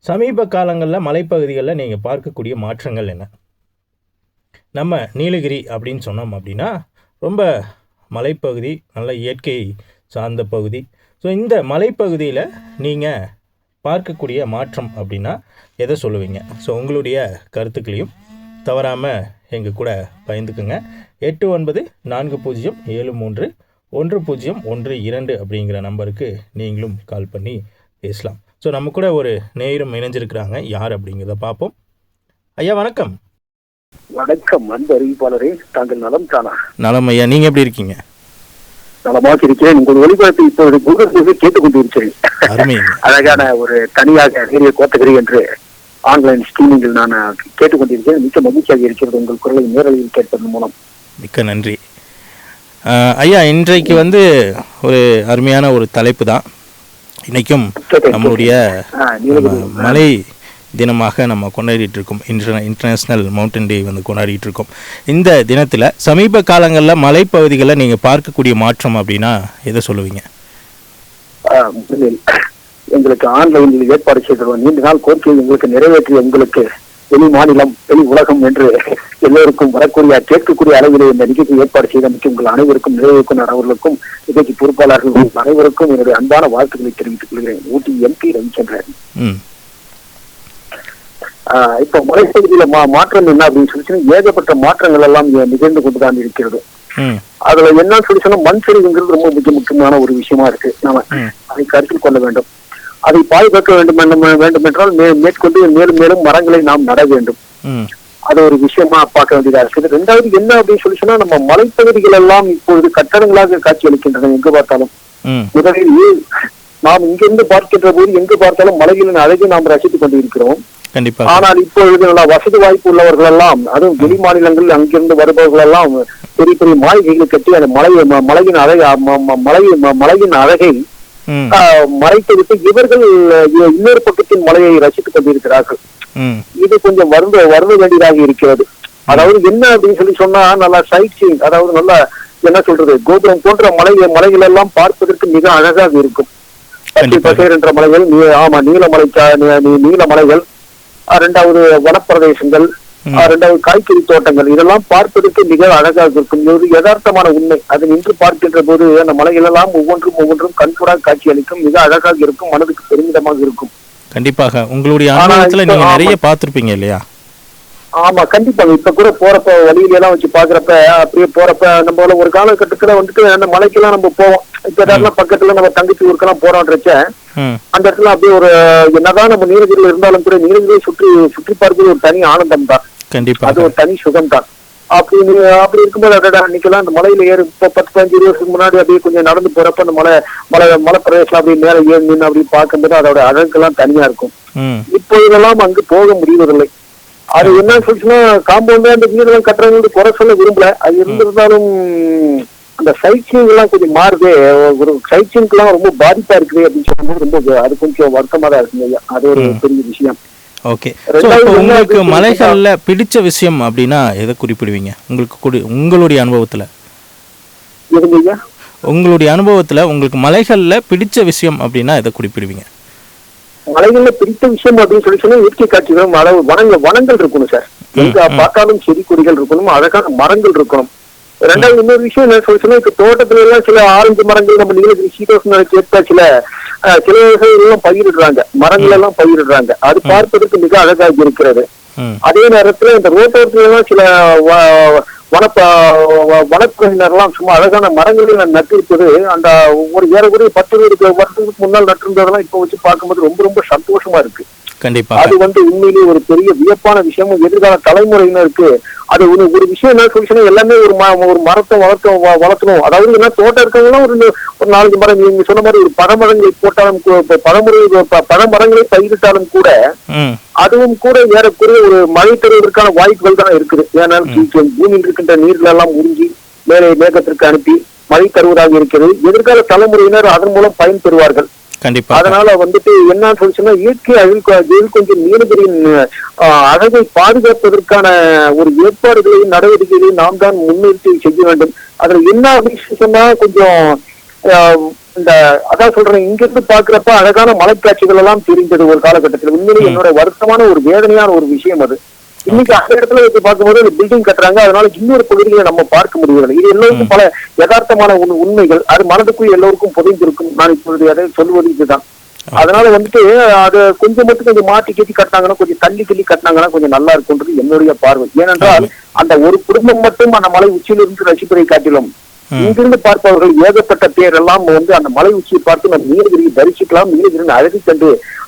சமீப காலங்களில் மலைப்பகுதிகளில் நீங்கள் பார்க்கக்கூடிய மாற்றங்கள் என்ன? நம்ம நீலகிரி அப்படின்னு சொன்னோம் அப்படின்னா ரொம்ப மலைப்பகுதி, நல்ல இயற்கை சார்ந்த பகுதி. ஸோ இந்த மலைப்பகுதியில் நீங்கள் பார்க்கக்கூடிய மாற்றம் அப்படின்னா எதை சொல்லுவீங்க? ஸோ உங்களுடைய கருத்துக்களையும் தவறாமல் எங்கள் கூட பகிர்ந்துக்குங்க. 8940731012 அப்படிங்கிற நம்பருக்கு நீங்களும் கால் பண்ணி பேசலாம். ஸோ நம்ம கூட ஒரு நேயரும் இணைஞ்சிருக்கிறாங்க. யார் அப்படிங்கிறத பார்ப்போம். ஐயா வணக்கம். வணக்கம் அன்பு அறிவிப்பாளரே, தாங்கள் நலம் தானா? நலம் ஐயா, நீங்கள் எப்படி இருக்கீங்க? நலமாக இருக்கிறேன். உங்கள் ஒளிபரப்பை இப்பொழுது கூகுள் கேட்டுக் கொண்டிருக்கிறேன். அழகான ஒரு தனியாக நேரிய கோத்தகிரி என்று ஆன்லைன் ஸ்ட்ரீமிங்கில் நான் கேட்டுக்கொண்டிருக்கிறேன். மிக்க மகிழ்ச்சியாக இருக்கிறது உங்கள் குரலை நேரலையில் கேட்பதன் மூலம். மிக்க நன்றி ஐயா. இன்றைக்கு ஒரு அருமையான ஒரு தலைப்பு தான். இன்னைக்கும் நம்மளுடைய மலை தினமாக நம்ம கொண்டாடிட்டு இருக்கோம். இன்டர்நேஷ்னல் மவுண்டன் டே கொண்டாடிட்டு இருக்கோம். இந்த தினத்தில் சமீப காலங்களில் மலைப்பகுதிகளில் நீங்கள் பார்க்கக்கூடிய மாற்றம் அப்படின்னா எதை சொல்லுவீங்க? எங்களுக்கு ஆன்லைனில் ஏற்பாடு செய்திருவோம். நீண்ட நாள் கோரிக்கையை எங்களுக்கு நிறைவேற்றிய உங்களுக்கு வெளி மாநிலம் வெளி உலகம் என்று எல்லோருக்கும் வரக்கூடிய கேட்கக்கூடிய அளவிலே இந்த நிகழ்ச்சி ஏற்பாடு செய்தமைக்கு உங்கள் அனைவருக்கும் நிறைவேற்குனர் அவர்களுக்கும் நிகழ்ச்சி பொறுப்பாளர்கள் அனைவருக்கும் என்னுடைய அன்பான வாழ்த்துக்களை தெரிவித்துக் கொள்கிறேன். ஊட்டி MP ரவிச்சந்திரன். இப்ப மலைப்பகுதியில மாற்றம் என்ன அப்படின்னு சொல்லி ஏகப்பட்ட மாற்றங்கள் எல்லாம் நிகழ்ந்து கொண்டுதான் இருக்கிறது. அதுல என்ன சொல்லி சொன்னா மண் சரிவுங்கிறது ரொம்ப முக்கியமான ஒரு விஷயமா இருக்கு. நாம அதை கருத்தில் கொள்ள வேண்டும். அதை பாதுகாக்க வேண்டும் என்றால் மேற்கொண்டு மேலும் மேலும் மரங்களை நாம் நட வேண்டும். அது ஒரு விஷயமா பார்க்க வேண்டியதா இருக்குது. ரெண்டாவது என்ன அப்படின்னு சொல்லி சொன்னா நம்ம மலைப்பகுதிகள் எல்லாம் இப்பொழுது கட்டடங்களாக காட்சி அளிக்கின்றன. எங்கு பார்த்தாலும் முதலில் நாம் இங்கிருந்து பார்க்கின்ற போது எங்கு பார்த்தாலும் மலைகளின் அழகை நாம் ரசித்துக் கொண்டிருக்கிறோம். ஆனால் இப்பொழுது வசதி வாய்ப்பு உள்ளவர்கள் எல்லாம், அதுவும் வெளி மாநிலங்களில் அங்கிருந்து வருபவர்கள் எல்லாம் பெரிய பெரிய மாளிகைகளை கட்டி அந்த மலையின் அழகை மறைத்துவிட்டு இவர்கள் இன்னொரு பக்கத்தின் மலையை ரசித்துக் கொண்டிருக்கிறார்கள். இது கொஞ்சம் வருந்த வேண்டியதாக இருக்கிறது. அதாவது என்ன அப்படின்னு சொல்லி சொன்னா நல்லா சைட் சீயிங், அதாவது நல்லா என்ன சொல்றது, கோபுரம் போன்ற மலைகள் எல்லாம் பார்ப்பதற்கு மிக அழகாக இருக்கும். பசேர் என்ற மலைகள், நீலமலைகள், இரண்டாவது வனப்பிரதேசங்கள், இரண்டாவது காய்கறி தோட்டங்கள், இதெல்லாம் பார்ப்பதற்கு மிக அழகாக இருக்கும். இது யதார்த்தமான உண்மை. அது நின்று பார்க்கின்ற போது அந்த மலைகள் எல்லாம் ஒவ்வொன்றும் கண்கூடாக காட்சி அளிக்கும். மிக அழகாக இருக்கும். மனதுக்கு பெருமிதமாக இருக்கும். கண்டிப்பாக உங்களுடைய அனுபவத்துல நீங்க நிறைய பார்த்திருப்பீங்க இல்லையா? கண்டிப்பாங்க. இப்ப கூட போறப்ப வழியில எல்லாம் வச்சு பாக்குறப்ப, அப்படியே போறப்ப நம்ம ஒரு காலகட்டத்துல அந்த மலைக்கெல்லாம் நம்ம போவோம். இப்ப ஏதாவது பக்கத்துல நம்ம தங்கச்சி ஊருக்கெல்லாம் போறோம்ன்றச்ச அந்த இடத்துல அப்படியே ஒரு என்னதான் நம்ம நீலகிரியில இருந்தாலும் கூட நீலகிரியை சுற்றி பார்ப்பது ஒரு தனி ஆனந்தம் தான். கண்டிப்பா அது ஒரு தனி சுகம் தான். அப்படி இருக்கும்போது அன்னைக்கெல்லாம் அந்த மலையில ஏறு 10-15 வருஷத்துக்கு முன்னாடி அப்படியே கொஞ்சம் நடந்து போறப்ப அந்த மலை பிரதேசம் அப்படியே மேல ஏறி நின்று அப்படி பார்க்கும்போது அதோட அழகெல்லாம் தனியா இருக்கும். இப்போ இதெல்லாம் அங்கு போக முடிவதில்லை. அது என்ன சொல்லிச்சுன்னா காம்பவுண்ட் அந்த வீடெல்லாம் கட்டுறவங்களுக்கு குறை சொல்ல விரும்பல. அது இருந்திருந்தாலும் அந்த சைட்சிங் எல்லாம் கொஞ்சம் மாறுது. ஒரு சைட்சிங்க்கு எல்லாம் ரொம்ப பாதிப்பா இருக்குது அப்படின்னு சொல்லும்போது ரொம்ப அது கொஞ்சம் வருத்தமா தான் இருக்குங்க. அது ஒரு பெரிய விஷயம். ஓகே, உங்களுக்கு மலைகள்ல பிடிச்ச விஷயம் அப்படின்னா எதை குறிப்பிடுவீங்க? உங்களுடைய அனுபவத்துல உங்களுக்கு மலைகள்ல பிடிச்ச விஷயம் அப்படின்னா எதை குறிப்பிடுவீங்க? மலைகள்ல பிடித்த விஷயம் அப்படின்னு சொல்லி சொன்னா இயற்கை காட்சிகளும் வனங்கள் இருக்கணும் சார். எங்க பார்த்தாலும் செடி கொடிகள் இருக்கணும், அழகான மரங்கள் இருக்கணும். ரெண்டாவது இன்னொரு விஷயம் என்ன சொல்லி சொன்னா, இப்ப தோட்டத்துல எல்லாம் சில ஆரஞ்சு மரங்கள் நம்ம நீலகிரி சீதோஷ்ண கேட்டா சில எல்லாம் பயிரிடுறாங்க, மரங்கள் எல்லாம் பயிரிடுறாங்க. அது பார்ப்பதற்கு மிக அழகாக இருக்கிறது. அதே நேரத்துல இந்த ரோட்டோரத்துல எல்லாம் சில வனத்துறையினர் எல்லாம் சும்மா அழகான மரங்களை நட்டிருப்பது, அந்த ஒரு ஏறக்குறைய 10-20 வருஷத்துக்கு முன்னால் நட்டிருந்ததெல்லாம் இப்ப வச்சு பார்க்கும்போது ரொம்ப ரொம்ப சந்தோஷமா இருக்கு. கண்டிப்பா அது உண்மையிலேயே ஒரு பெரிய வியப்பான விஷயமும் எதிர்கால தலைமுறையினருக்கு அது ஒரு விஷயம் என்ன சொல்லிச்சுன்னா எல்லாமே ஒரு மரத்தை வளர்த்தணும். அதாவது என்ன தோட்டம் இருக்கிறவங்க ஒரு 4-5 மரம், நீங்க சொன்ன மாதிரி ஒரு பழமரங்களை போட்டாலும் பழமரங்களை பயிரிட்டாலும் கூட அதுவும் கூட ஏறக்குறைய ஒரு மழை தருவதற்கான வாய்ப்புகள் தான் இருக்குது. ஏன்னா பூமியில் இருக்கின்ற நீர்கள் எல்லாம் உறிஞ்சி மேலே மேகத்திற்கு அனுப்பி மழை தருவதாக இருக்கிறது. எதிர்கால தலைமுறையினர் அதன் மூலம் பயன் பெறுவார்கள். அதனால என்ன சொல்லுச்சுன்னா இயற்கை அழில் கொஞ்சம் நீலகிரியின் அழகை பாதுகாப்பதற்கான ஒரு ஏற்பாடுகளையும் நடவடிக்கைகளையும் நாம் தான் முன்னிறுத்தி செய்ய வேண்டும். அதுல என்ன அப்படின்னு சொன்னா கொஞ்சம் இந்த அதான் சொல்றேன், இங்க இருந்து பாக்குறப்ப அழகான மலைக்காட்சிகள் எல்லாம் தெரிந்தது ஒரு காலகட்டத்தில். உண்மையிலேயே என்னோட வருத்தமான ஒரு வேதனையான ஒரு விஷயம் அது. இன்னைக்கு அந்த இடத்துல வச்சு பார்க்கும்போது ஒரு பில்டிங் கட்டுறாங்க, அதனால இன்னொரு பகுதிகளை நம்ம பார்க்க முடியவில்லை. இது எல்லோருக்கும் பல யதார்த்தமான உண்மைகள், அது மனதுக்குள் எல்லோருக்கும் புதைந்திருக்கும். நான் இப்பொழுது அதை சொல்வது இதுதான். அதனால வந்துட்டு அது கொஞ்சம் மாற்றி கேட்டி கட்டினாங்கன்னா, கொஞ்சம் தள்ளி கட்டினாங்கன்னா கொஞ்சம் நல்லா இருக்கும்ன்றது என்னுடைய பார்வை. ஏனென்றால் அந்த ஒரு குடும்பம் மட்டும் அந்த மலை உச்சியிலிருந்து ரசிப்பதை காட்டிலும் இங்கிருந்து பார்ப்பவர்கள் ஏகப்பட்ட பேர் எல்லாம் அந்த மலை உச்சியை பார்த்து நம்ம நீலகிரியை தரிசிக்கலாம், நீலகிரியின்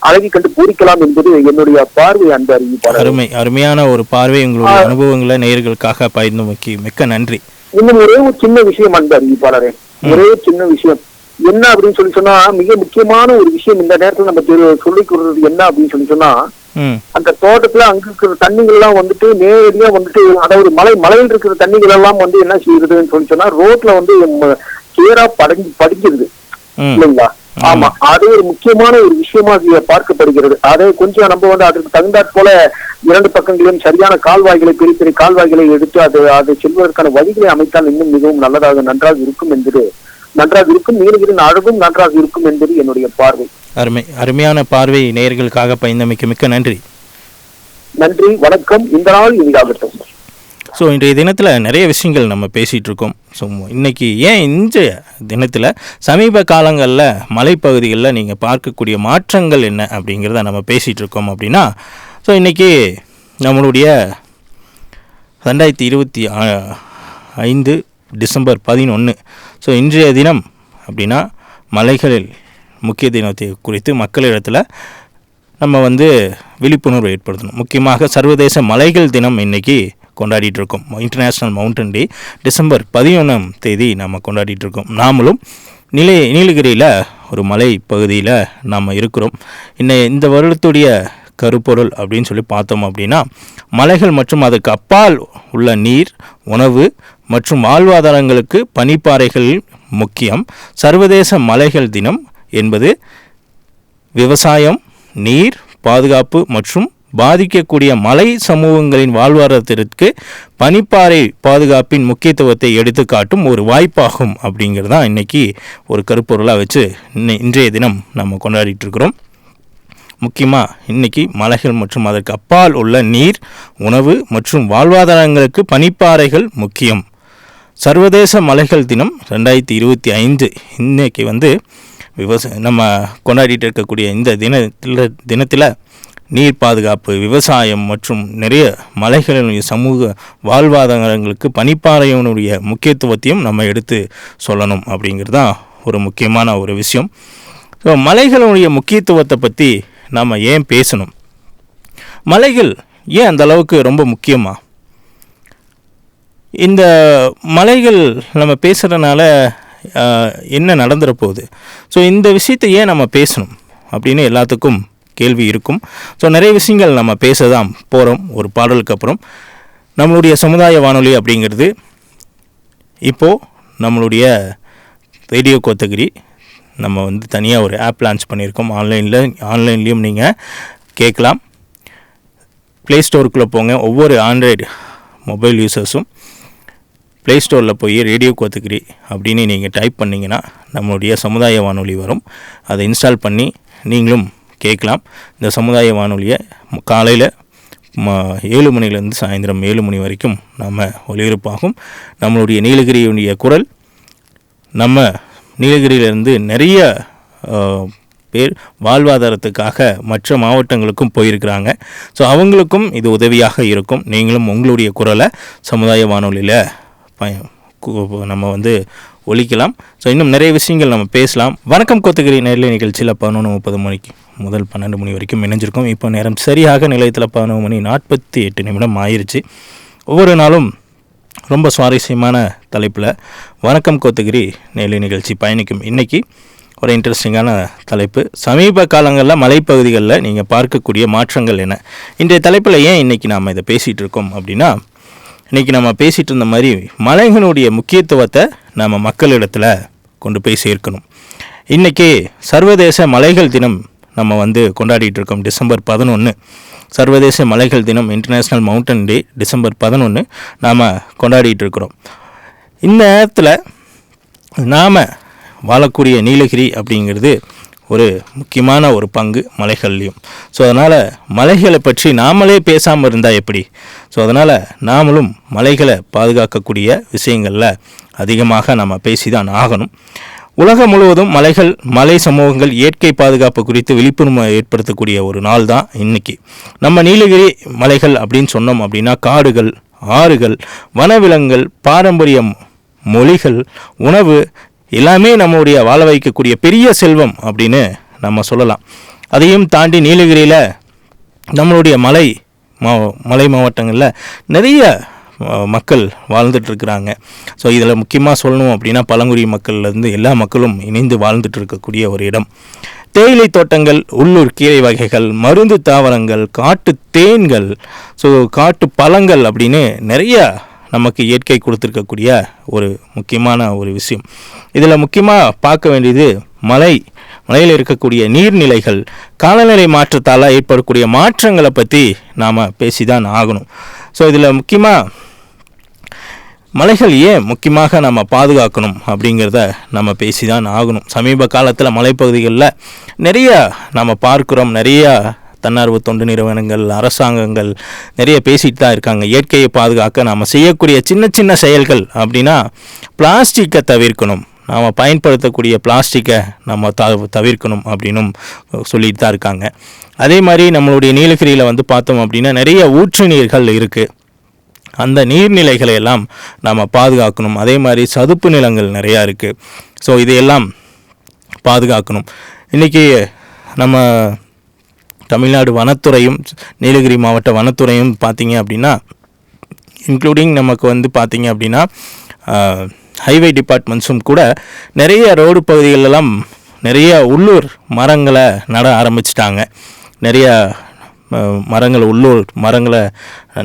அழகி கண்டு பூரிக்கலாம் என்பது என்னுடைய பார்வை. அந்த அறிவிப்பாளர் அருமையான ஒரு பார்வை, உங்களுடைய அனுபவங்களை நேயர்களுக்காக பகிர்ந்து மிக்க நன்றி. இன்னும் ஒரே ஒரு சின்ன விஷயம் அந்த அறிவிப்பாளரே, ஒரே சின்ன விஷயம் என்ன அப்படின்னு சொன்னா, மிக முக்கியமான ஒரு விஷயம் இந்த நேரத்துல நம்ம சொல்லிக் கொடுறது என்ன அப்படின்னு சொன்னா, அந்த தோட்டத்துல அங்க இருக்கிற தண்ணிகள் எல்லாம் நேரடியா அதாவது மலையில் இருக்கிற தண்ணிகள் எல்லாம் என்ன செய்யுதுன்னு சொன்னா, ரோட்ல கிளியரா படிஞ்சிருது இல்லைங்களா? ஆமா, அது ஒரு முக்கியமான ஒரு விஷயமா பார்க்கப்படுகிறது. அதை கொஞ்சம் நம்ம அதற்கு தகுந்தாற் போல 2 பக்கங்களையும் சரியான கால்வாய்களை, பெரிய பெரிய கால்வாய்களை எடுத்து அதை செல்வதற்கான வழிகளை அமைத்தால் இன்னும் மிகவும் நன்றாக இருக்கும் என்பது நீலகிரியின் அழகும் நன்றாக இருக்கும் என்பது என்னுடைய பார்வை. அருமையான பார்வை. நேயர்களுக்காக பயந்தமைக்கு மிக்க நன்றி. நன்றி, வணக்கம். இந்த நாள் இனிதாகட்டும். ஸோ இன்றைய தினத்தில் நிறைய விஷயங்கள் நம்ம பேசிகிட்டு இருக்கோம். ஸோ இன்றைக்கி ஏன் இந்த தினத்தில் சமீப காலங்களில் மலைப்பகுதிகளில் நீங்கள் பார்க்கக்கூடிய மாற்றங்கள் என்ன அப்படிங்கிறத நம்ம பேசிகிட்டு இருக்கோம் அப்படின்னா, ஸோ இன்றைக்கி நம்மளுடைய 2025 டிசம்பர் 11. ஸோ இன்றைய தினம் அப்படின்னா மலைகளில் முக்கிய தினத்தை குறித்து மக்களிடத்தில் நம்ம விழிப்புணர்வு ஏற்படுத்தணும். முக்கியமாக சர்வதேச மலைகள் தினம் இன்றைக்கி கொண்டாடிட்டு இருக்கோம். இன்டர்நேஷ்னல் மவுண்டன் டே டிசம்பர் 11 நம்ம கொண்டாடிட்டு இருக்கோம். நாமளும் நீலகிரியில் ஒரு மலை பகுதியில் நாம் இருக்கிறோம். இந்த வருடத்துடைய கருப்பொருள் அப்படின்னு சொல்லி பார்த்தோம் அப்படின்னா, மலைகள் மற்றும் அதற்கு அப்பால் உள்ள நீர், உணவு மற்றும் வாழ்வாதாரங்களுக்கு பனிப்பாறைகள் முக்கியம். சர்வதேச மலைகள் தினம் என்பது விவசாயம், நீர் பாதுகாப்பு மற்றும் பாதிக்கக்கூடிய மலை சமூகங்களின் வாழ்வாதாரத்திற்கு பனிப்பாறை பாதுகாப்பின் முக்கியத்துவத்தை எடுத்து காட்டும் ஒரு வாய்ப்பாகும் அப்படிங்கிறது தான் இன்றைக்கி ஒரு கருப்பொருளாக வச்சு இன்றைய தினம் நம்ம கொண்டாடிட்டு இருக்கிறோம். முக்கியமாக இன்றைக்கி மலைகள் மற்றும் அதற்கு அப்பால் உள்ள நீர், உணவு மற்றும் வாழ்வாதாரங்களுக்கு பனிப்பாறைகள் முக்கியம். சர்வதேச மலைகள் தினம் 2025 இன்றைக்கி நம்ம கொண்டாடிட்டு இருக்கக்கூடிய இந்த தினத்தில் நீர் பாதுகாப்பு, விவசாயம் மற்றும் நிறைய மலைகளினுடைய சமூக வாழ்வாதாரங்களுக்கு பனிப்பாறையினுடைய முக்கியத்துவத்தையும் நம்ம எடுத்து சொல்லணும் அப்படிங்கிறது தான் ஒரு முக்கியமான ஒரு விஷயம். ஸோ மலைகளுடைய முக்கியத்துவத்தை பற்றி நாம் ஏன் பேசணும்? மலைகள் ஏன் அந்த அளவுக்கு ரொம்ப முக்கியமா? இந்த மலைகள் நம்ம பேசுகிறதுனால என்ன நடந்துட போகுது? ஸோ இந்த விஷயத்தை ஏன் நம்ம பேசணும் அப்படின்னு எல்லாத்துக்கும் கேள்வி இருக்கும். ஸோ நிறைய விஷயங்கள் நம்ம பேச தான் போகிறோம். ஒரு பாடலுக்கு அப்புறம் நம்மளுடைய சமுதாய வானொலி அப்படிங்கிறது இப்போது நம்மளுடைய ரேடியோ கோத்தகிரி நம்ம தனியாக ஒரு ஆப் லான்ச் பண்ணியிருக்கோம். ஆன்லைன்லேயும் நீங்கள் கேட்கலாம். ப்ளே ஸ்டோருக்குள்ளே போங்க. ஒவ்வொரு ஆண்ட்ராய்டு மொபைல் யூசர்ஸும் ப்ளே ஸ்டோரில் போய் ரேடியோ கோத்தகிரி அப்படின்னு நீங்கள் டைப் பண்ணிங்கன்னா நம்மளுடைய சமுதாய வானொலி வரும். அதை இன்ஸ்டால் பண்ணி நீங்களும் கேட்கலாம். இந்த சமுதாய வானொலியை காலையில் 7 மணிலேருந்து சாயந்தரம் 7 மணி வரைக்கும் நம்ம ஒலிபரப்பாகும். நம்மளுடைய நீலகிரியுடைய குரல் நம்ம நீலகிரியிலேருந்து நிறைய பேர் வாழ்வாதாரத்துக்காக மற்ற மாவட்டங்களுக்கும் போயிருக்கிறாங்க. ஸோ அவங்களுக்கும் இது உதவியாக இருக்கும். நீங்களும் உங்களுடைய குரலை சமுதாய வானொலியில் நம்ம ஒலிக்கலாம். ஸோ இன்னும் நிறைய விஷயங்கள் நம்ம பேசலாம். வணக்கம் கோத்தகிரி நேரலை நிகழ்ச்சியில் 11:30 மணிக்கு முதல் 12 மணி வரைக்கும் இணைஞ்சிருக்கோம். இப்போ நேரம் சரியாக நிலையத்தில் 11:48 ஆயிடுச்சு. ஒவ்வொரு நாளும் ரொம்ப சுவாரஸ்யமான தலைப்பில் வணக்கம் கோத்தகிரி நேரலை நிகழ்ச்சி பயணிக்கும். இன்றைக்கி ஒரு இன்ட்ரெஸ்டிங்கான தலைப்பு, சமீப காலங்களில் மலைப்பகுதிகளில் நீங்கள் பார்க்கக்கூடிய மாற்றங்கள் என்ன? இன்றைய தலைப்பில் ஏன் இன்றைக்கி நாம் இதை பேசிகிட்டு இருக்கோம் அப்படின்னா, இன்றைக்கி நம்ம பேசிகிட்டு இருந்த மாதிரி மலைகளுடைய முக்கியத்துவத்தை நம்ம மக்களிடத்தில் கொண்டு போய் சேர்க்கணும். இன்றைக்கி சர்வதேச மலைகள் தினம் நம்ம கொண்டாடிட்டு இருக்கோம். டிசம்பர் 11 சர்வதேச மலைகள் தினம், இன்டர்நேஷ்னல் மவுண்டன் டே டிசம்பர் 11 நாம் கொண்டாடிட்டு இருக்கிறோம். இந்த நேரத்தில் நாம் வாழக்கூடிய நீலகிரி அப்படிங்கிறது ஒரு முக்கியமான ஒரு பங்கு மலைகள்லையும். ஸோ அதனால் மலைகளை பற்றி நாமளே பேசாமல் இருந்தால் எப்படி? ஸோ அதனால் நாமளும் மலைகளை பாதுகாக்கக்கூடிய விஷயங்களில் அதிகமாக நம்ம பேசி தான் ஆகணும். உலகம் முழுவதும் மலைகள், மலை சமூகங்கள், இயற்கை பாதுகாப்பு குறித்து விழிப்புணர்வு ஏற்படுத்தக்கூடிய ஒரு நாள் தான் இன்றைக்கி. நம்ம நீலகிரி மலைகள் அப்படின்னு சொன்னோம் அப்படின்னா காடுகள், ஆறுகள், வனவிலங்குகள், பாரம்பரியம், மொழிகள், உணவு எல்லாமே நம்முடைய வாழ வைக்கக்கூடிய பெரிய செல்வம் அப்படின்னு நம்ம சொல்லலாம். அதையும் தாண்டி நீலகிரியில் நம்மளுடைய மலை மாவட்டங்களில் நிறைய மக்கள் வாழ்ந்துட்டுருக்குறாங்க. ஸோ இதில் முக்கியமாக சொல்லணும் அப்படின்னா பழங்குடி மக்கள்லேருந்து எல்லா மக்களும் இணைந்து வாழ்ந்துட்டு இருக்கக்கூடிய ஒரு இடம். தேயிலை தோட்டங்கள், உள்ளூர் கீரை வகைகள், மருந்து தாவரங்கள், காட்டு தேன்கள், ஸோ காட்டு பழங்கள் அப்படின்னு நிறைய நமக்கு இயற்கை கொடுத்துருக்கக்கூடிய ஒரு முக்கியமான ஒரு விஷயம். இதில் முக்கியமாக பார்க்க வேண்டியது மலையில் இருக்கக்கூடிய நீர்நிலைகள், காலநிலை மாற்றத்தால் ஏற்படக்கூடிய மாற்றங்களை பற்றி நாம் பேசி தான் ஆகணும். ஸோ இதில் முக்கியமாக மலைகள் ஏன் முக்கியமாக நம்ம பாதுகாக்கணும் அப்படிங்கிறத நம்ம பேசி தான் ஆகணும். சமீப காலத்தில் மலைப்பகுதிகளில் நிறைய நம்ம பார்க்குறோம், நிறைய தன்னார்வ தொண்டு நிறுவனங்கள், அரசாங்கங்கள் நிறைய பேசிட்டு தான் இருக்காங்க. இயற்கையை பாதுகாக்க நாம் செய்யக்கூடிய சின்ன சின்ன செயல்கள் அப்படின்னா பிளாஸ்டிக்கை தவிர்க்கணும், நாம் பயன்படுத்தக்கூடிய பிளாஸ்டிக்கை நம்ம தவிர்க்கணும் அப்படின்னும் சொல்லிட்டு தான் இருக்காங்க. அதே மாதிரி நம்மளுடைய நீலகிரியில் வந்து பார்த்தோம் அப்படின்னா நிறைய ஊற்று நீர்கள் இருக்குது. அந்த நீர்நிலைகளை எல்லாம் நாம் பாதுகாக்கணும். அதே மாதிரி சதுப்பு நிலங்கள் நிறையா இருக்குது. ஸோ இதையெல்லாம் பாதுகாக்கணும். இன்றைக்கி நம்ம தமிழ்நாடு வனத்துறையும் நீலகிரி மாவட்ட வனத்துறையும் பார்த்திங்க அப்படின்னா இன்க்ளூடிங் நமக்கு வந்து பார்த்திங்க அப்படின்னா ஹைவே டிபார்ட்மெண்ட்ஸும் கூட நிறைய ரோடு பகுதிகளெல்லாம் நிறைய உள்ளூர் மரங்களை நட ஆரம்பிச்சிட்டாங்க. நிறைய உள்ளூர் மரங்களை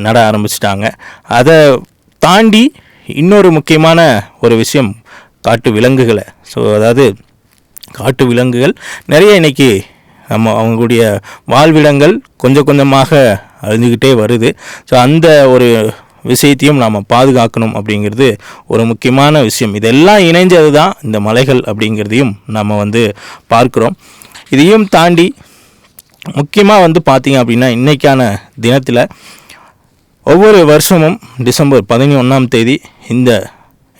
நட ஆரம்பிச்சிட்டாங்க. அதை தாண்டி இன்னொரு முக்கியமான ஒரு விஷயம் காட்டு விலங்குகளை. ஸோ அதாவது காட்டு விலங்குகள் நிறைய இன்றைக்கி அவங்களுடைய வாழ்விடங்கள் கொஞ்சம் கொஞ்சமாக அழிஞ்சிக்கிட்டே வருது. ஸோ அந்த ஒரு விஷயத்தையும் நாம் பாதுகாக்கணும் அப்படிங்கிறது ஒரு முக்கியமான விஷயம். இதெல்லாம் இணைஞ்சது தான் இந்த மலைகள் அப்படிங்கிறதையும் நம்ம வந்து பார்க்குறோம். இதையும் தாண்டி முக்கியமாக வந்து பார்த்திங்க அப்படின்னா இன்றைக்கான தினத்தில் ஒவ்வொரு வருஷமும் டிசம்பர் 11 இந்த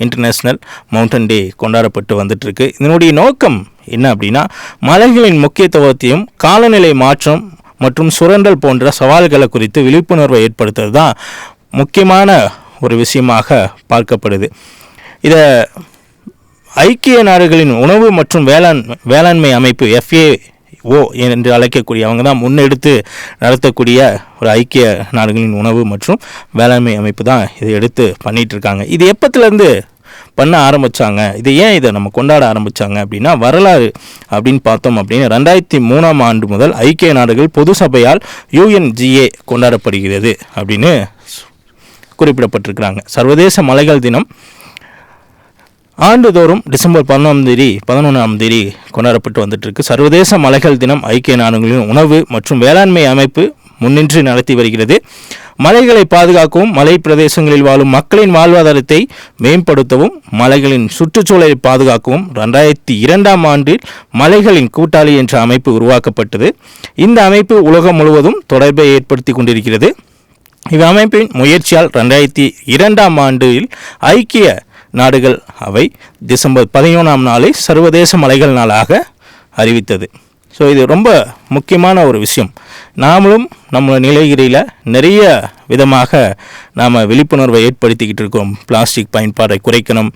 இன்டர்நேஷ்னல் மவுண்டன் டே கொண்டாடப்பட்டு வந்துட்டுருக்கு. இதனுடைய நோக்கம் என்ன அப்படின்னா மலைகளின் முக்கியத்துவத்தையும் காலநிலை மாற்றம் மற்றும் சுரண்டல் போன்ற சவால்களை குறித்து விழிப்புணர்வை ஏற்படுத்துறது தான் முக்கியமான ஒரு விஷயமாக பார்க்கப்படுது. இதை ஐக்கிய நாடுகளின் உணவு மற்றும் வேளாண்மை அமைப்பு FAO என்று அழைக்கக்கூடிய அவங்க தான் முன்னெடுத்து நடத்தக்கூடிய ஒரு ஐக்கிய நாடுகளின் உணவு மற்றும் வேளாண்மை அமைப்பு தான் இதை எடுத்து பண்ணிகிட்ருக்காங்க. இது எப்பத்துலேருந்து பண்ண ஆரம்பித்தாங்க, இதை நம்ம கொண்டாட ஆரம்பித்தாங்க அப்படின்னா வரலாறு அப்படின்னு பார்த்தோம் அப்படின்னா 2003 முதல் ஐக்கிய நாடுகள் பொது சபையால் UNGA கொண்டாடப்படுகிறது அப்படின்னு குறிப்பிடப்பட்டிருக்கிறாங்க. சர்வதேச மலைகள் தினம் ஆண்டுதோறும் டிசம்பர் 11 கொண்டாடப்பட்டு வந்துட்டுருக்கு. சர்வதேச மலைகள் தினம் ஐக்கிய நாடுகளின் உணவு மற்றும் வேளாண்மை அமைப்பு முன்னின்று நடத்தி வருகிறது. மலைகளை பாதுகாக்கவும் மலை பிரதேசங்களில் வாழும் மக்களின் வாழ்வாதாரத்தை மேம்படுத்தவும் மலைகளின் சுற்றுச்சூழலை பாதுகாக்கவும் 2002 மலைகளின் கூட்டாளி என்ற அமைப்பு உருவாக்கப்பட்டது. இந்த அமைப்பு உலகம் முழுவதும் தொடர்பை ஏற்படுத்தி கொண்டிருக்கிறது. இவ்வமைப்பின் முயற்சியால் 2002 ஐக்கிய நாடுகள் அவை டிசம்பர் 11 சர்வதேச மலைகள் நாளாக அறிவித்தது. ஸோ இது ரொம்ப முக்கியமான ஒரு விஷயம். நாமளும் நம்ம நீலகிரியில் நிறைய விதமாக நாம் விழிப்புணர்வை ஏற்படுத்திக்கிட்டு இருக்கோம். பிளாஸ்டிக் பயன்பாட்டை குறைக்கணும்,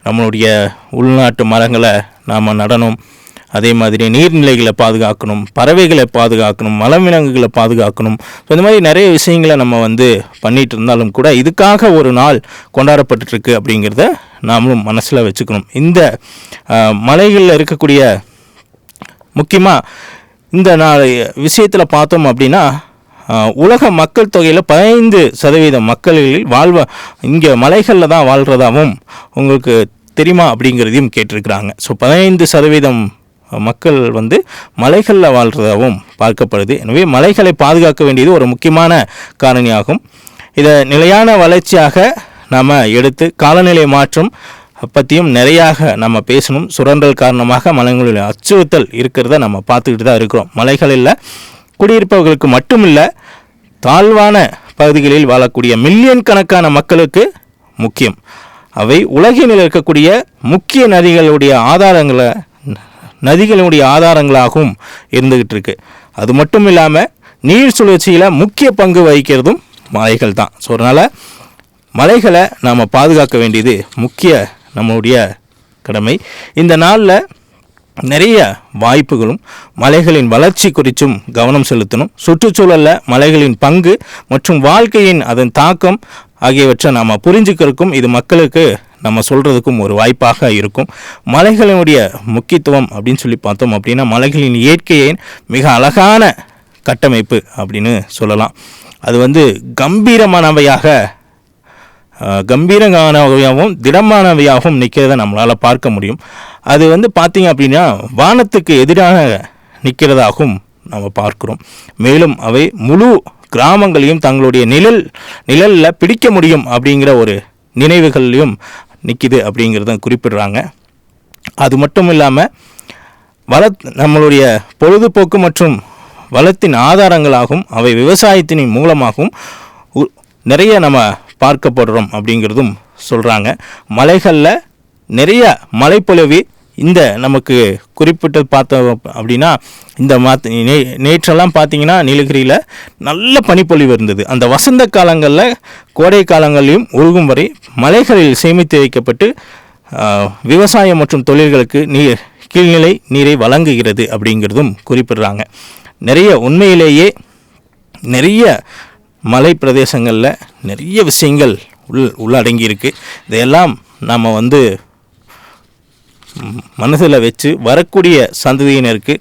நம்மளுடைய உள்நாட்டு மரங்களை நாம் நடணும், அதே மாதிரி நீர்நிலைகளை பாதுகாக்கணும், பறவைகளை பாதுகாக்கணும், மலவிலங்குகளை பாதுகாக்கணும். ஸோ இந்த மாதிரி நிறைய விஷயங்களை நம்ம வந்து பண்ணிகிட்டு இருந்தாலும் கூட இதுக்காக ஒரு நாள் கொண்டாடப்பட்டுருக்கு அப்படிங்கிறத நாமளும் மனசில் வச்சுக்கணும். இந்த மலைகளில் இருக்கக்கூடிய முக்கியமாக இந்த விஷயத்தில் பார்த்தோம் அப்படின்னா உலக மக்கள் தொகையில் 15% மக்களில் இங்கே மலைகளில் தான் வாழ்கிறதாகவும் உங்களுக்கு தெரியுமா அப்படிங்கிறதையும் கேட்டிருக்கிறாங்க. ஸோ 15% மக்கள் வந்து மலைகளில் வாழ்கிறதாகவும் பார்க்கப்படுது. எனவே மலைகளை பாதுகாக்க வேண்டியது ஒரு முக்கியமான காரணியாகும். இதை நிலையான வளர்ச்சியாக நாம் எடுத்து காலநிலை மாற்றம் பற்றியும் நிறையாக நம்ம பேசணும். சுரண்டல் காரணமாக மலைகளில் அச்சுறுத்தல் இருக்கிறத நம்ம பார்த்துக்கிட்டு தான் இருக்கிறோம். மலைகளில் குடியிருப்பவர்களுக்கு மட்டுமில்லை, தாழ்வான பகுதிகளில் வாழக்கூடிய மில்லியன் கணக்கான மக்களுக்கு முக்கியம். அவை உலகில் இருக்கக்கூடிய முக்கிய நதிகளுடைய ஆதாரங்களாகவும் இருந்துகிட்டு இருக்கு. அது மட்டும் இல்லாமல் நீர் சுழற்சியில் முக்கிய பங்கு வகிக்கிறதும் மலைகள் தான். ஸோ அதனால் மலைகளை நாம் பாதுகாக்க வேண்டியது நம்மளுடைய கடமை. இந்த நாளில் நிறைய வாய்ப்புகளும் மலைகளின் வளர்ச்சி குறித்தும் கவனம் செலுத்தணும். சுற்றுச்சூழலில் மலைகளின் பங்கு மற்றும் வாழ்க்கையின் அதன் தாக்கம் ஆகியவற்றை நாம் புரிஞ்சுக்கிறதுக்கும் இது மக்களுக்கு நம்ம சொல்கிறதுக்கும் ஒரு வாய்ப்பாக இருக்கும். மலைகளினுடைய முக்கியத்துவம் அப்படின்னு சொல்லி பார்த்தோம் அப்படின்னா, மலைகளின் இயற்கையின் மிக அழகான கட்டமைப்பு அப்படின்னு சொல்லலாம். அது கம்பீரமானவையாகவும் திடமானவையாகவும் நிற்கிறத நம்மளால் பார்க்க முடியும். அது பார்த்திங்க அப்படின்னா வானத்துக்கு எதிராக நிற்கிறதாகவும் நம்ம பார்க்குறோம். மேலும் அவை முழு கிராமங்களையும் தங்களுடைய நிழலில் பிடிக்க முடியும் அப்படிங்கிற ஒரு நினைவுகள்லையும் நிற்கிது அப்படிங்கிறத குறிப்பிடுறாங்க. அது மட்டும் இல்லாமல் நம்மளுடைய பொழுதுபோக்கு மற்றும் வளத்தின் ஆதாரங்களாகவும் அவை விவசாயத்தின் மூலமாகவும் நிறைய நம்ம பார்க்கப்படுறோம் அப்படிங்கிறதும் சொல்கிறாங்க. மலைகளில் நிறைய மழைப்பொழிவு நமக்கு குறிப்பிட்டு பார்த்தோம் அப்படின்னா, நேற்றெல்லாம் பார்த்திங்கன்னா நீலகிரியில் நல்ல பனிப்பொழிவு இருந்தது. அந்த வசந்த காலங்களில் கோடை காலங்களிலும் உருகும் வரை மலைகளில் சேமித்து வைக்கப்பட்டு விவசாயம் மற்றும் தொழில்களுக்கு கீழ்நிலை நீரை வழங்குகிறது அப்படிங்கிறதும் குறிப்பிடுறாங்க. உண்மையிலேயே நிறைய மலை பிரதேசங்களில் நிறைய விஷயங்கள் உள்ளடங்கியிருக்கு. இதையெல்லாம் நாம் மனசில் வச்சு வரக்கூடிய சந்ததியினருக்கு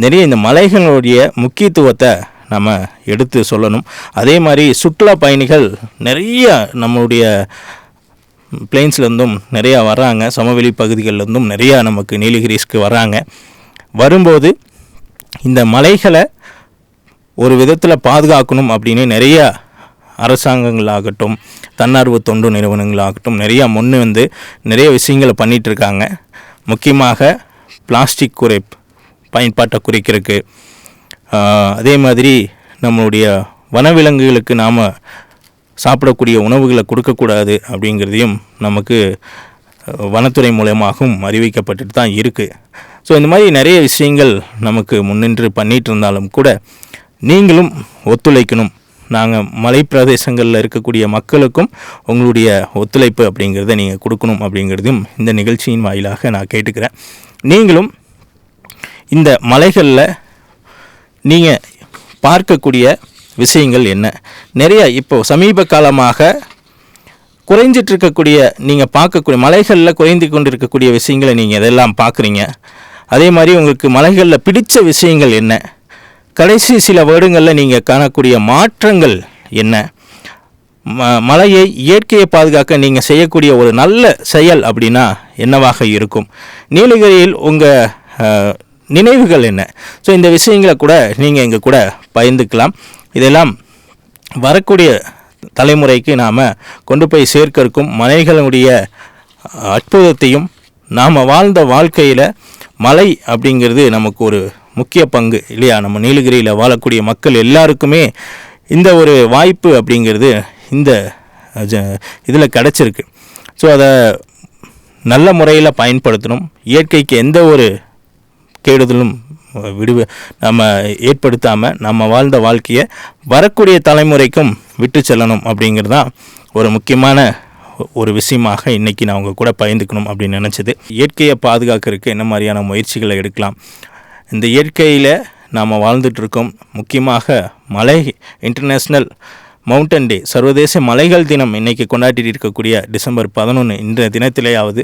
நிறைய இந்த மலைகளுடைய முக்கியத்துவத்தை நம்ம எடுத்து சொல்லணும். அதே மாதிரி சுற்றுலா பயணிகள் நிறைய நம்மளுடைய பிளெயின்ஸ்லேருந்தும் நிறையா வர்றாங்க, சமவெளி பகுதிகளிலேருந்தும் நிறையா நமக்கு நீலகிரிஸ்க்கு வர்றாங்க. வரும்போது இந்த மலைகளை ஒரு விதத்தில் பாதுகாக்கணும் அப்படின்னு நிறையா அரசாங்கங்களாகட்டும் தன்னார்வ தொண்டு நிறுவனங்களாகட்டும் நிறையா நிறைய விஷயங்களை பண்ணிகிட்ருக்காங்க. முக்கியமாக பிளாஸ்டிக் பயன்பாட்டை குறைக்கிறதுக்கு, அதே மாதிரி நம்மளுடைய வனவிலங்குகளுக்கு நாம் சாப்பிடக்கூடிய உணவுகளை கொடுக்கக்கூடாது அப்படிங்கிறதையும் நமக்கு வனத்துறை மூலமாகவும் அறிவிக்கப்பட்டுட்டு தான் இருக்குது. ஸோ இந்த மாதிரி நிறைய விஷயங்கள் நமக்கு முன்னின்று பண்ணிகிட்டு இருந்தாலும் கூட நீங்களும் ஒத்துழைக்கணும். நாங்கள் மலை பிரதேசங்களில் இருக்கக்கூடிய மக்களுக்கும் உங்களுடைய ஒத்துழைப்பு அப்படிங்கிறத நீங்கள் கொடுக்கணும் அப்படிங்கிறதையும் இந்த நிகழ்ச்சியின் வாயிலாக நான் கேட்டுக்கிறேன். நீங்களும் இந்த மலைகளில் நீங்கள் பார்க்கக்கூடிய விஷயங்கள் என்ன? நிறைய இப்போது சமீப காலமாக குறைஞ்சிட்ருக்கக்கூடிய நீங்கள் பார்க்கக்கூடிய மலைகளில் குறைந்து கொண்டு இருக்கக்கூடிய விஷயங்களை நீங்கள் எதெல்லாம் பார்க்குறீங்க? அதே மாதிரி உங்களுக்கு மலைகளில் பிடித்த விஷயங்கள் என்ன? கடைசி சில வருடங்களில் நீங்கள் காணக்கூடிய மாற்றங்கள் என்ன? மலையை இயற்கையை பாதுகாக்க நீங்கள் செய்யக்கூடிய ஒரு நல்ல செயல் அப்படின்னா என்னவாக இருக்கும்? நீலகிரியில் உங்கள் நினைவுகள் என்ன? ஸோ இந்த விஷயங்களை கூட நீங்கள் இங்கே கூட பகிர்ந்துக்கலாம். இதெல்லாம் வரக்கூடிய தலைமுறைக்கு நாம் கொண்டு போய் சேர்க்கறக்கும் மலைகளுடைய அற்புதத்தையும் நாம் வாழ்ந்த வாழ்க்கையில் மலை அப்படிங்கிறது நமக்கு ஒரு முக்கிய பங்கு இல்லையா? நம்ம நீலகிரியில் வாழக்கூடிய மக்கள் எல்லாருக்குமே இந்த ஒரு வாய்ப்பு அப்படிங்கிறது இந்த இதில் கிடச்சிருக்கு. ஸோ அதை நல்ல முறையில் பயன்படுத்தணும். இயற்கைக்கு எந்த ஒரு கேடுதலும் நம்ம ஏற்படுத்தாமல் நம்ம வாழ்ந்த வாழ்க்கையை வரக்கூடிய தலைமுறைக்கும் விட்டு செல்லணும் அப்படிங்கிறது தான் ஒரு முக்கியமான ஒரு விஷயமாக இன்றைக்கி நான் உங்கள் கூட பகிர்ந்துக்கணும் அப்படின்னு நினச்சது. இயற்கையை பாதுகாக்கிறதுக்கு என்ன மாதிரியான முயற்சிகளை எடுக்கலாம்? இந்த இயற்கையில் நாம் வாழ்ந்துட்டுருக்கோம். முக்கியமாக மலை இன்டர்நேஷ்னல் மவுண்டன் டே, சர்வதேச மலைகள் தினம் இன்றைக்கி கொண்டாடிட்டு இருக்கக்கூடிய டிசம்பர் 11 இந்த தினத்திலேயாவது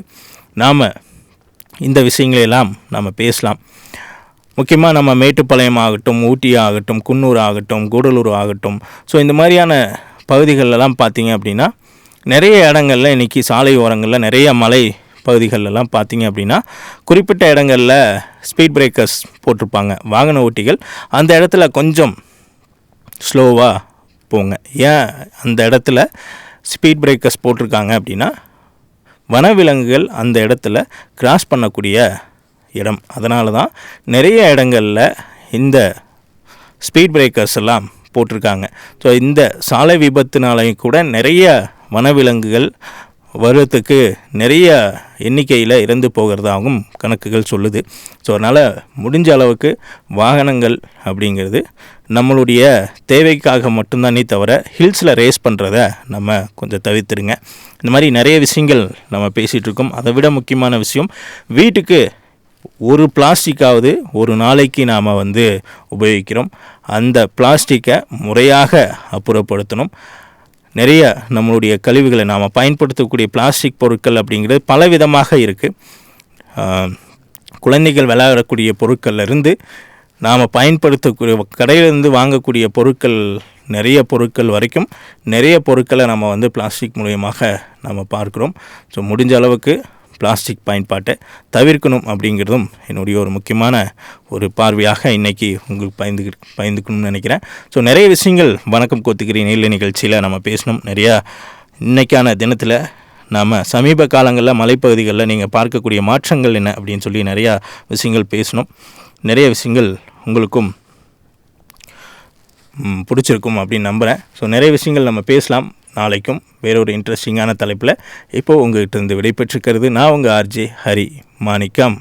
நாம் இந்த விஷயங்களெல்லாம் நம்ம பேசலாம். முக்கியமாக நம்ம மேட்டுப்பாளையம் ஆகட்டும், ஊட்டி ஆகட்டும், குன்னூர் ஆகட்டும், கூடலூர் ஆகட்டும், ஸோ இந்த மாதிரியான பகுதிகளெல்லாம் பார்த்திங்க அப்படின்னா நிறைய இடங்களில் இன்றைக்கி சாலை ஓரங்களில் நிறைய மலை பகுதிகளெல்லாம் பார்த்திங்க அப்படின்னா குறிப்பிட்ட இடங்களில் ஸ்பீட் பிரேக்கர்ஸ் போட்டிருப்பாங்க வாகன ஓட்டிகள். அந்த இடத்துல கொஞ்சம் ஸ்லோவாக போங்க. ஏன் அந்த இடத்துல ஸ்பீட் பிரேக்கர்ஸ் போட்டிருக்காங்க அப்படின்னா வனவிலங்குகள் அந்த இடத்துல கிராஸ் பண்ணக்கூடிய இடம். அதனால தான் நிறைய இடங்களில் இந்த ஸ்பீட் பிரேக்கர்ஸ் எல்லாம் போட்டிருக்காங்க. ஸோ இந்த சாலை விபத்துனாலையும் கூட நிறைய வனவிலங்குகள் வருடத்துக்கு நிறைய எண்ணிக்கையில் இறந்து போகிறதாகவும் கணக்குகள் சொல்லுது. ஸோ அதனால் முடிஞ்ச அளவுக்கு வாகனங்கள் அப்படிங்கிறது நம்மளுடைய தேவைக்காக மட்டும்தானே தவிர ஹில்ஸில் ரேஸ் பண்ணுறத நம்ம கொஞ்சம் தவிர்த்துடுங்க. இந்த மாதிரி நிறைய விஷயங்கள் நம்ம பேசிகிட்டு இருக்கோம். அதை விட முக்கியமான விஷயம், வீட்டுக்கு ஒரு பிளாஸ்டிக்காவது ஒரு நாளைக்கு நாம் உபயோகிக்கிறோம். அந்த பிளாஸ்டிக்கை முறையாக அப்புறப்படுத்தணும். நிறைய நம்மளுடைய கழிவுகளை நாம் பயன்படுத்தக்கூடிய பிளாஸ்டிக் பொருட்கள் அப்படிங்கிறது பலவிதமாக இருக்குது. குழந்தைகள் விளையாடக்கூடிய பொருட்கள்லேருந்து நாம் பயன்படுத்தக்கூடிய கடையிலேருந்து வாங்கக்கூடிய பொருட்கள், நிறைய பொருட்கள் வரைக்கும் நிறைய பொருட்களை நம்ம பிளாஸ்டிக் மூலியமாக நம்ம பார்க்குறோம். ஸோ முடிஞ்ச அளவுக்கு பிளாஸ்டிக் பயன்பாட்டை தவிர்க்கணும் அப்படிங்கிறதும் என்னுடைய ஒரு முக்கியமான ஒரு பார்வையாக இன்றைக்கி உங்களுக்கு பயந்துக்கணும்னு நினைக்கிறேன். ஸோ நிறைய விஷயங்கள் வணக்கம் கோத்துக்கிறேன் நீல நிகழ்ச்சியில் நம்ம பேசணும். நிறையா இன்றைக்கான தினத்தில் நாம் சமீப காலங்களில் மலைப்பகுதிகளில் நீங்கள் பார்க்கக்கூடிய மாற்றங்கள் என்ன அப்படின்னு சொல்லி நிறையா விஷயங்கள் பேசணும். நிறைய விஷயங்கள் உங்களுக்கும் பிடிச்சிருக்கும் அப்படின்னு நம்புகிறேன். ஸோ நிறைய விஷயங்கள் நம்ம பேசலாம் நாளைக்கும் வேறொரு இன்ட்ரெஸ்டிங்கான தலைப்பில். இப்போது உங்கள்கிட்ட இருந்து விடைபெற்றுக்கிறது நான் உங்கள் ஆர்ஜே ஹரி மாணிக்கம்.